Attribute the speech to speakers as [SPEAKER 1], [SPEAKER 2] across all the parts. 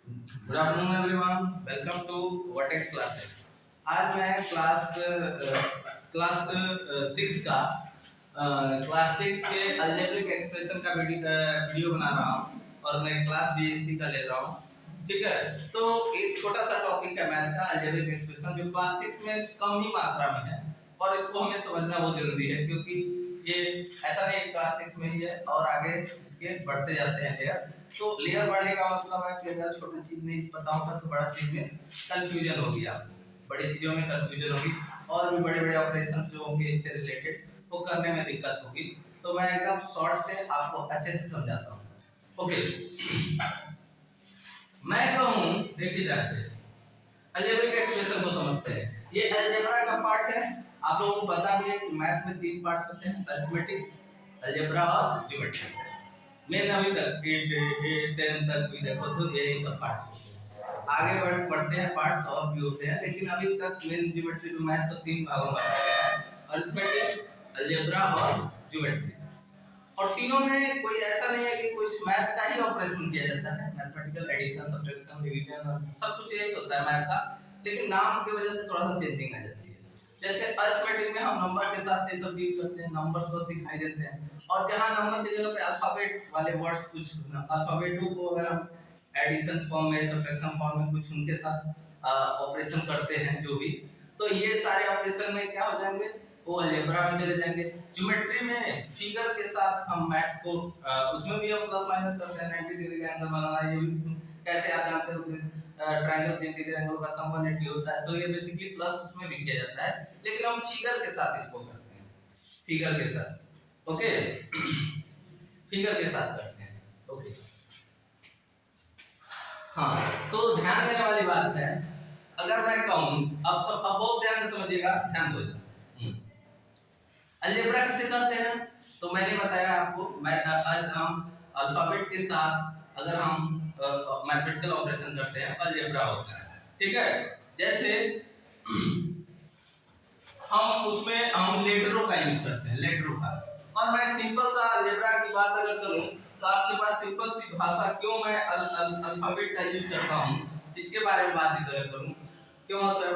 [SPEAKER 1] Good afternoon everyone, welcome to Vertex Classes. आज मैं class 6 का क्लास 6 के अलजेब्रिक एक्सप्रेशन का वीडियो बना रहा हूँ और मैं क्लास बीएससी का ले रहा हूँ। ठीक है, तो एक छोटा सा टॉपिक है मैथ का अलजेब्रिक एक्सप्रेशन, जो क्लास 6 में कम ही मात्रा में है और इसको हमें समझना बहुत जरूरी है, क्योंकि ये ऐसा नहीं क्लास 6 में ही है और आगे इसके बढ़ते जाते हैं लेयर। तो लेयर बढ़ने का मतलब है कि अगर छोटी चीज नहीं पता होगा तो बड़ा चीज में कंफ्यूजन होगी, आपको बड़ी चीजों में कंफ्यूजन होगी और भी बड़े बड़े ऑपरेशन जो होंगे इससे रिलेटेड वो करने में दिक्कत होगी। तो मैं एकदम शॉर्ट से आपको अच्छे से समझाता हूँ। ओके, मैं कहूँ देखिए जैसे अलजेब्रिक एक्सप्रेशन को समझते हैं। ये अलजेब्रा का पार्ट है। आप लोगों को पता भी है कि मैथ में 3 पार्ट्स होते हैं, अरिथमेटिक, अलजेब्रा और ज्योमेट्री। मेन अभी तक 10 तक भी देखो तो यही सब पार्ट्स होते हैं। आगे बढ़ते हैं पार्ट्स और भी होते हैं, लेकिन अभी तक मेन ज्योमेट्री में मैथ को 3 भागों में बांटा गया है, अरिथमेटिक, अलजेब्रा और ज्योमेट्री। और तीनों में कोई ऐसा नहीं है कि कुछ मैथ का ही ऑपरेशन किया जाता है, मैथमेटिकल एडिशन, सब्ट्रैक्शन, डिवीजन और सब कुछ यही होता है मैथ का, लेकिन नाम की वजह से थोड़ा सा चेंजिंग आ जाती है। जैसे अरिथमेटिक में हम नंबर के साथ ये सब डील करते हैं, नंबर्स बस दिखाई देते हैं, और जहां नंबर की जगह पे अल्फाबेट वाले वर्ड्स, कुछ अल्फाबेटों को अगर हम एडिशन फॉर्म में, सब्ट्रैक्शन फॉर्म में कुछ उनके साथ ऑपरेशन करते हैं जो भी, तो ये सारे ऑपरेशन में क्या हो जाएंगे, वो अलजेब्रा में चले जाएंगे। ज्योमेट्री में फिगर के साथ हम मैथ को उसमें भी हम प्लस माइनस करते हैं, 90 डिग्री का एंगल बनाना, ये भी कैसे आप जानते हो कि ट्रायंगल के इंटीरियर एंगल का सम 180 होता है, तो ये बेसिकली प्लस उसमें भी किया जाता है, लेकिन हम फिगर के साथ इसको करते हैं, फिगर के साथ। ओके फिगर के साथ करते हैं। ओके, हाँ, तो ध्यान देने वाली बात है, अगर मैं कहूँ, अब बहुत ध्यान से समझिएगा, ध्यान दो इधर। अलजेब्रा किसे कहते हैं, तो मैंने बताया आपको, हम अल्फाबेट के साथ अगर हम मैथमेटिकल ऑपरेशन करते हैं अलजेब्रा होता है। ठीक है, जैसे हम उसमें हम लेटरों का यूज करते हैं, लेटरों का। और मैं सिंपल सा अलजेब्रा की बात अगर करूं तो आपके पास सिंपल सी भाषा, क्यों मैं अल्फाबेट का यूज करता हूं इसके बारे में बातचीत अगर करूं, क्यों सर।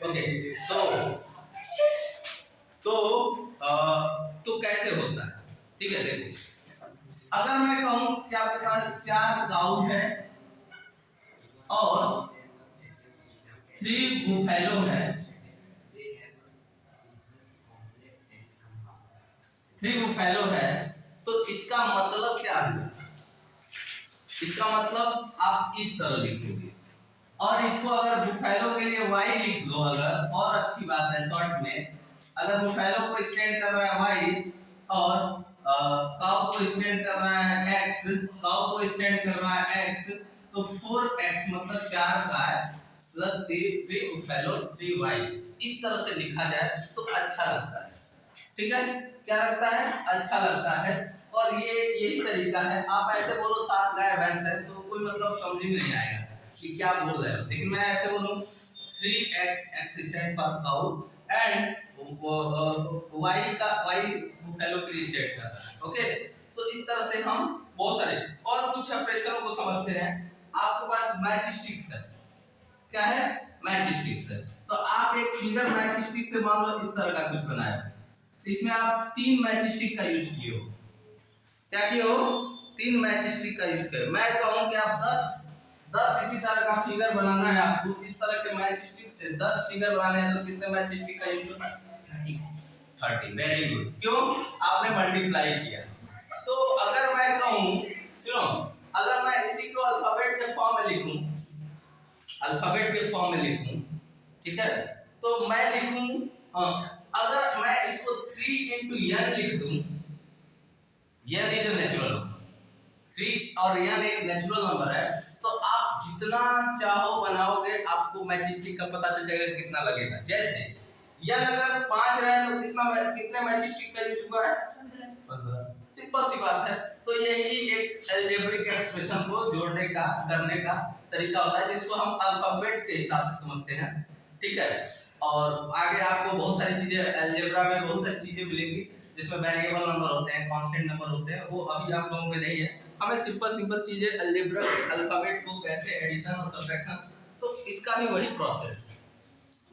[SPEAKER 1] ओके, तो तो कैसे होता है, ठीक है। देखिए, अगर मैं कहूं कि आपके पास 4 गाउ है और 3 बुफेलो है, 3 बुफेलो है, तो इसका मतलब क्या है, इसका मतलब आप इस तरह लिखोगे, और इसको अगर बुफेलो के लिए y लिख दो अगर, और अच्छी बात है शॉर्ट में, अगर बुफेलो को स्टैंड कर रहा है y और काउ को स्टैंड कर रहा है x, काउ को स्टैंड कर रहा है x, तो 4x मतलब 4 गाय प्लस 3 बुफेलो 3y, इस तरह से लिखा जाए तो अच्छा लगता है। ठीक है, क्या लगता है, अच्छा लगता है। और ये यही तरीका है, आप ऐसे बोलो 7 गाय भैंस है तो कोई मतलब समझ में नहीं आएगा कि क्या बोल रहे हो, लेकिन मैं ऐसे बोलूं 3x, x stand for cow and y का y बुफेलो के लिए स्टैंड कर रहा है। ओके, तो इस तरह से हम बहुत सारे और कुछ ऑपरेशनों को समझते हैं। आपके पास मैच स्टिक्स है, क्या है, मैच स्टिक्स है, तो आप एक फिगर मैच स्टिक से मान लो इस तरह का कुछ बनाया, तो इसमें आप 3 मैच स्टिक का यूज किए हो, क्या किए हो, 3 मैच स्टिक का यूज करो। मैं कहूं कि आप 10 इसी तरह का फिगर बनाना है आपको, इस तरह के मैच स्टिक से 10 फिगर बनाने हैं, तो कितने मैच स्टिक का यूज करना, 30। वेरी गुड, क्यों, आपने मल्टीप्लाई किया। तो अगर मैं कहूं, सुनो, अगर मैं इसी को अल्फाबेट के फॉर्म में लिखूं, अल्फाबेट के फॉर्म में लिखूं, ठीक है, तो मैं लिखूं, अगर मैं इसको 3 into n लिख दूं, n is a natural number, 3 और n एक नेचुरल नंबर है, तो आप जितना चाहो बनाओगे, आपको मैचिस्टिक का पता चल जाएगा कितना लगेगा। जैसे n अगर 5 रहे तो कितने मैचिस्टिक का यूज हुआ है, 15। सिंपल सी बात है। तो यही एक अलजेब्रिक एक्सप्रेशन को जोड़ने का, करने का तरीका होता है, जिसको हम अल्फाबेट के हिसाब से समझते हैं। ठीक है, और आगे आपको बहुत सारी चीजें अलजेब्रा में बहुत सारी चीजें मिलेंगी, जिसमें वेरिएबल नंबर होते हैं, कांस्टेंट नंबर होते हैं, वो अभी आप लोगों में नहीं है, हमें सिंपल सिंपल चीजें अलजेब्रा के अल्फाबेट को कैसे एडिशन और सब्ट्रैक्शन, तो इसका भी वही प्रोसेस है।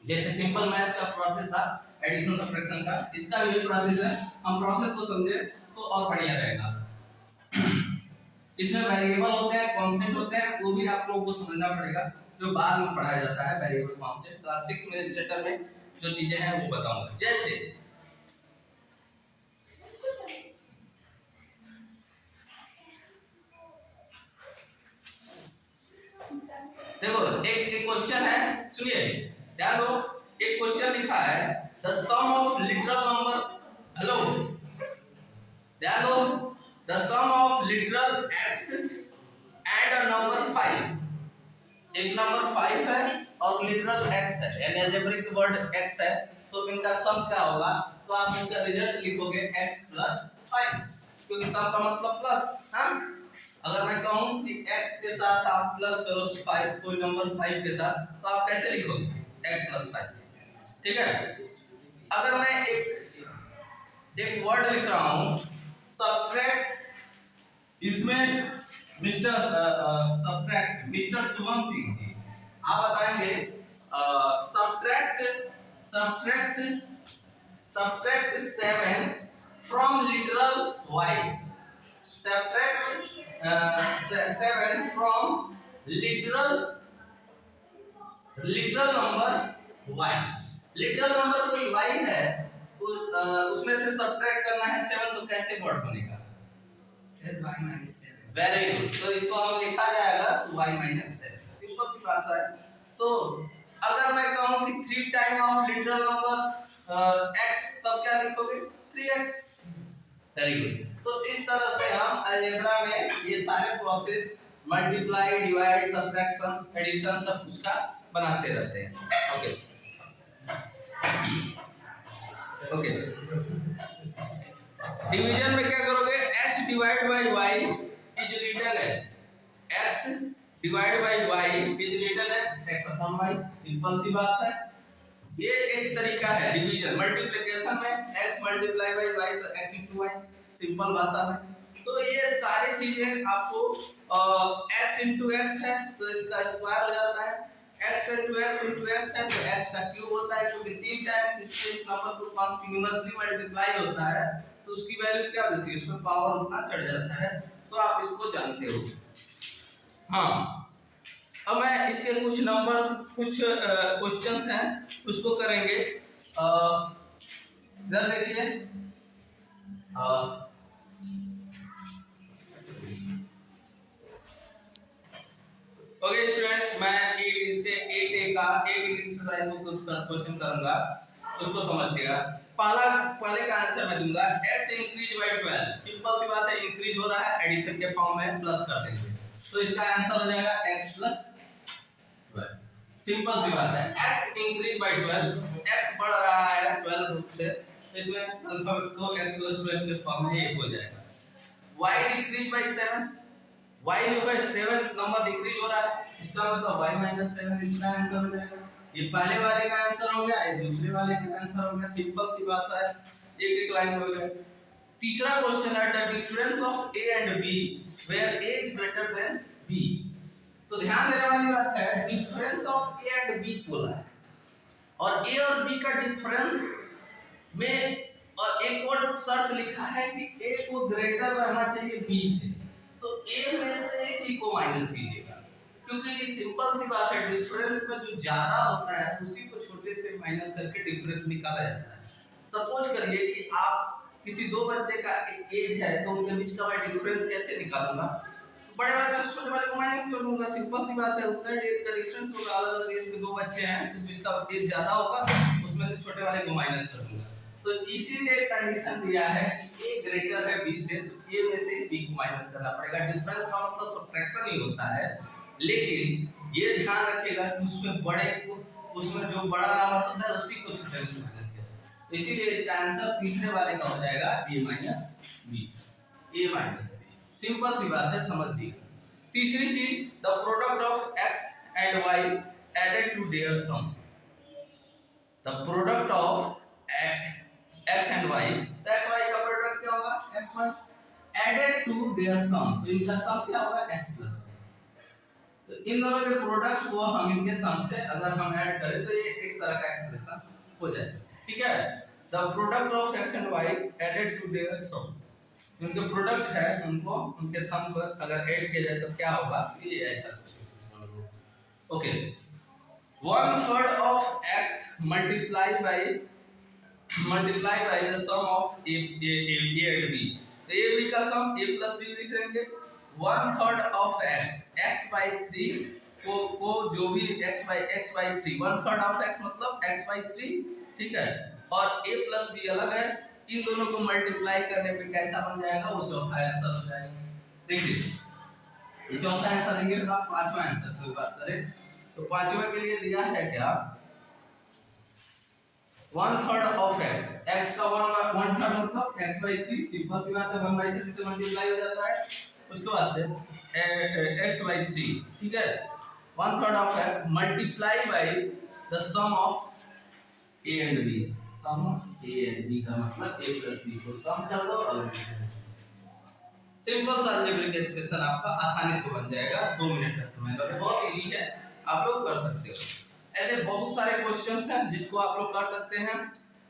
[SPEAKER 1] जैसे सिंपल मैथ का प्रोसेस था एडिशन सब्ट्रैक्शन का, इसका भी वही प्रोसेस है। हम प्रोसेस को समझे तो और बढ़िया रहेगा। इसमें वेरिएबल होते हैं, कांस्टेंट होते हैं, वो भी आप लोगों को समझना पड़ेगा, जो बाद में पढ़ाया जाता है वेरिएबल कांस्टेंट। क्लास 6 में स्टेटर में जो चीजें हैं वो बताऊंगा। जैसे देखो एक क्वेश्चन है, सुनिए ध्यान दो। एक क्वेश्चन लिखा है the sum of literal number, hello ध्यान दो, the sum of literal x and a number 5। एक नंबर 5 है और लिटरल x है, यानी अलजेब्रिक वर्ड x है, तो इनका सम क्या होगा? तो आप इसका रिजल्ट लिखोगे x + 5, क्योंकि सम का मतलब प्लस। हाँ, अगर मैं कहूं कि x के साथ आप प्लस करो 5, कोई नंबर 5 के साथ, तो आप कैसे लिखोगे? x + 5, ठीक है। अगर मैं एक वर्ड लिख रहा हूं सब्ट्रैक्ट, इसमें मिस्टर शुभम सिंह, आप बताएंगे subtract 7 from literal y, subtract 7 from literal number y। Literal number कोई y है, उसमें से सब्ट्रैक्ट करना है 7, तो कैसे वर्ड बनेगा? y - 7। वेरी गुड, तो इसको हम लिखा जाएगा y - 7, सिंपल सी बात है। तो अगर मैं कहूं कि 3 time of literal number x, तब क्या लिखोगे? 3x। Very good. तो इस तरह से हम अलजेब्रा में ये सारे process multiply, divide, subtraction, addition सब कुछ का बनाते रहते हैं। Okay okay. डिवीजन में क्या करोगे? x divide by y is written as x divide by y is written as x upon y। Simple सी बात है, ये एक तरीका है डिवीजन। मल्टीप्लिकेशन में x मल्टीप्लाई बाय y तो x इंटू y, सिंपल भाषा में। तो ये सारी चीजें आपको x इंटू x है तो इसका स्क्वायर हो जाता है, x into x into x है तो x का क्यूब होता है, क्योंकि 3 टाइम इससे नंबर को कंटीन्यूअसली मल्टीप्लाई होता है तो उसकी वैल्यू क्या होती है? उसमें पावर उतना चढ़ जाता है, तो आप इसको जानते हो। हाँ, अब मैं इसके कुछ नंबर्स, कुछ क्वेश्चंस हैं उसको करेंगे। इधर देखिए, ओके स्टूडेंट, मैं इसके 8A का 8A की एक्सरसाइज में कुछ क्वेश्चन करूंगा, उसको समझिएगा। पहले का आंसर मैं दूंगा x इंक्रीज बाय 12। सिंपल सी बात है, इंक्रीज हो रहा है, एडिशन के फॉर्म में प्लस कर देंगे, तो इसका आंसर हो जाएगा x + 12। सिंपल सी बात है, x इंक्रीज बाय 12, x बढ़ रहा है 12 रूप से, तो इसमें अल्फाबेट को x + 12 के फॉर्म में ये हो जाएगा। y डिक्रीज बाय 7, y जो है 7 नंबर डिक्रीज हो रहा है, इसका मतलब y - 7 इसका आंसर हो जाएगा। ये पहले वाले का आंसर हो गया, ये दूसरे वाले का आंसर हो गया। सिंपल सी बात है, एक एक लाइन हो गया। तीसरा क्वेश्चन है the difference of a and b where a is greater than b। तो ध्यान देने वाली बात है, difference of a and b बोला है, और a और b का डिफरेंस में और एक और शर्त लिखा है कि a को ग्रेटर रहना चाहिए b से, तो a में से b को माइनस कीजिएगा, क्योंकि सिंपल सी बात है, डिफरेंस में जो ज्यादा होता है उसी को छोटे से माइनस करके डिफरेंस निकाला जाता है। सपोज करिए कि आप किसी दो बच्चे का एक एज है, तो उनके बीच का मैं डिफरेंस कैसे निकालूंगा? तो बड़े वाले में छोटे वाले को माइनस कर दूंगा, सिंपल सी बात है। उतना एज का डिफरेंस होगा, अलग-अलग एज के दो बच्चे हैं, तो जिसका एज ज्यादा होगा उसमें से छोटे वाले को माइनस कर दूंगा। तो इसीलिए कंडीशन दिया है कि a ग्रेटर है b से, तो a में से b को माइनस करना पड़ेगा। डिफरेंस का मतलब सब्ट्रैक्शन ही होता है, लेकिन ये ध्यान रखिएगा कि उसमें जो बड़ा नंबर होता है उसी को छोटे से माइनस किया, तो इसीलिए इसका आंसर तीसरे वाले का हो जाएगा a - b। सिंपल सी बात है, समझ लीजिए। तीसरी चीज, the product of x and y added to their sum. The product of x and y, तो x y का प्रोडक्ट क्या होगा? x y। Added to their sum, तो इनका सम क्या होगा x प्लस y। तो इन दोनों के प्रोडक्ट को हम इनके सम से अगर हम ऐड करें तो ये इस तरह का एक्सप्रेशन हो जाएगा। ठीक है, the product of x and y added to their sum, उनके प्रोडक्ट है उनको उनके सम को अगर ऐड किया जाए तो क्या होगा, ये ऐसा कुछ होगा। Okay, 1/3 of x multiply by the sum of a and b, तो a b का सम a plus b लिख देंगे। 1/3 of x by 3 को जो भी x by 3, 1/3 of x मतलब x by 3, ठीक है, और a plus b अलग है, इन दोनों को मल्टीप्लाई करने पे कैसा बन जाएगा, वो चौथा आंसर हो जाएगा। देखिए ये चौथा आंसर ये था, पांचवा आंसर की बात करें तो पांचवे के लिए दिया है क्या, 1/3 of x, x का 1/3 मतलब x by 3, सिंपल सी बात है, 1/3 से मल्टीप्लाई हो जाता है, उसके बाद से x by 3, ठीक है, 1/3 of x multiply by the sum of a and b, sum of a and b का मतलब a plus b को सम कर दो, अलग सिंपल सा अलजेब्रिक एक्सप्रेशन आपका आसानी से बन जाएगा, 2 मिनट का समय है, बहुत इजी है, आप लोग कर सकते हो। ऐसे बहुत सारे क्वेश्चंस हैं जिसको आप लोग कर सकते हैं।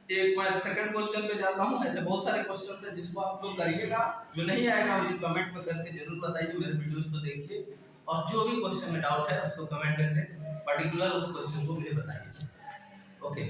[SPEAKER 1] एक मैं सेकंड क्वेश्चन पे जाता हूं, ऐसे बहुत सारे क्वेश्चंस हैं जिसको आप लोग करिएगा, जो नहीं आएगा मुझे कमेंट में करके जरूर बताइए, मेरे वीडियोस को देखिए और जो भी क्वेश्चन में डाउट है उसको कमेंट करके पर्टिकुलर उस क्वेश्चन को मुझे बताइए। ओके।